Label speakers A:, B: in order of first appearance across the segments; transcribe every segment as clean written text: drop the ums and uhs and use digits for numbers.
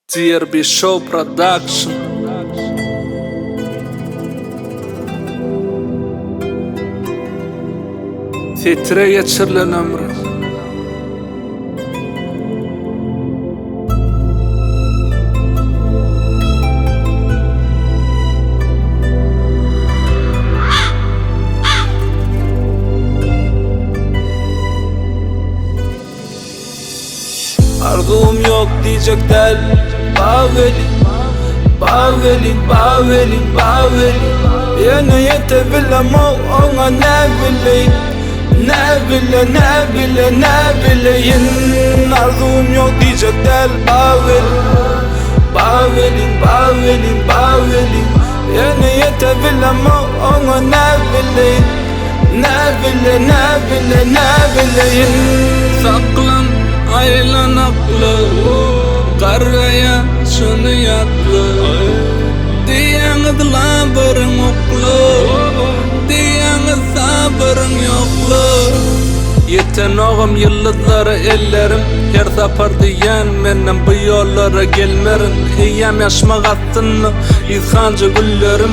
A: TRB Show Production. Titre geçirilen ömrü. Arzum yok diyecek del Baveli, baveli, baveli, baveli. Yine yetebilem ona ne bileyim, ne bileyim. Arzum yok diyecek del Baveli, baveli, baveli, baveli. Yine yetebilem ona ne bileyim, ne bileyim. Saklan aylanaklı karaya şunu yaklı diyanız labırın oklu diyanız sabırın yoklu. Yeten oğum yıldızları ellerim her sapar diyen menem bu yollara gelmerin. İyem yaşmak attını izhancı güllerim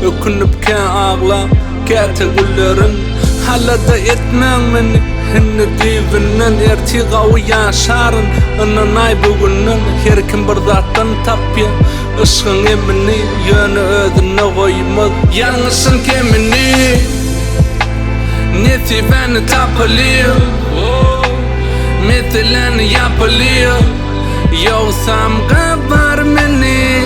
A: ökünüp ke ağla kete güllerin. Halada etmen meni hinni divinnen ertiğağı yaşarın. Ananay bugünün her kim bir zattan tapya ışığın emini yönü ödüne koymaz yanlışın kemini. Netifeni tapılıyor metileni yapılıyor. Yoksam kabar meni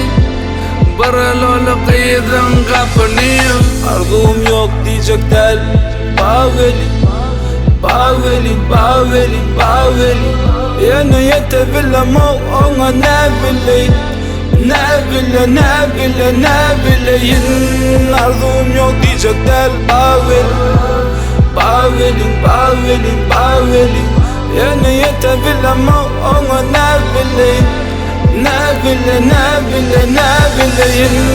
A: baralolu kıyıdan kapanıyor. Arzum yok diyecek del Baveli, baveli, baveli, baveli. Yine yetebilem ona ne bileyim, ne bileyim. Arzum yok diyecek del Baveli, baveli, baveli, baveli. Yine yetebilem ona ne bileyim, ne bileyim.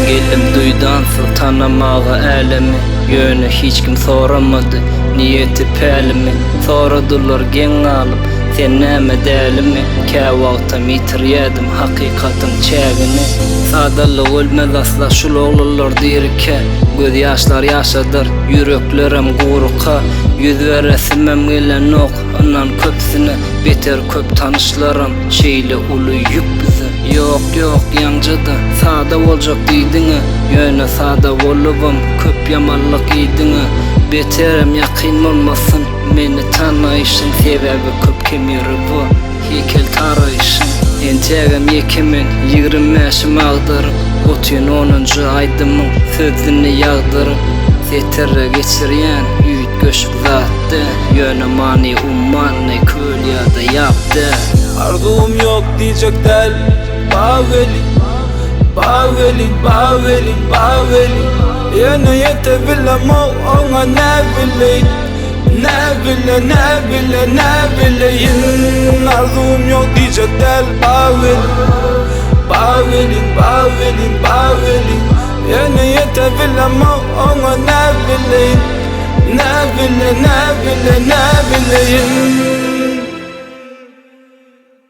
B: Gelim duydansın tanımağı elemi yönü hiç kim soramadı niyeti pelimi. Soradılar gen alıp sen neme delimi kevakta mitriyedim hakikatin çegini. Sadalı ölmez asla şul oğlular dirike göz yaşlar yaşadır yüreklerim guruka. Yüz veresimem gelen ok anan köpsini beter köp tanışlarım şeyle ulu yük bizi. Yok yancıda sada olacak diydini yöne sada olubum köp yamanlık iydini. Beterim yakin olmasın meni tanıyışın sebebi köp kemiri bu heykel tarayışın. Entegem yekimin 25'im ağdırım Otun 10. aydımın sözünü yağdırım. Setere geçiriyen yüt göçüp zattı yönü mani ummanı köl ya da yaptı.
A: Arzum yok diyecek del Baveli, baveli, baveli, baveli. Yine yetebilem ona ne bileyim, ne bileyim. Arzum yok diyecek del Baveli, baveli, baveli, baveli. Yine yetebilem ona ne bileyim, ne bileyim.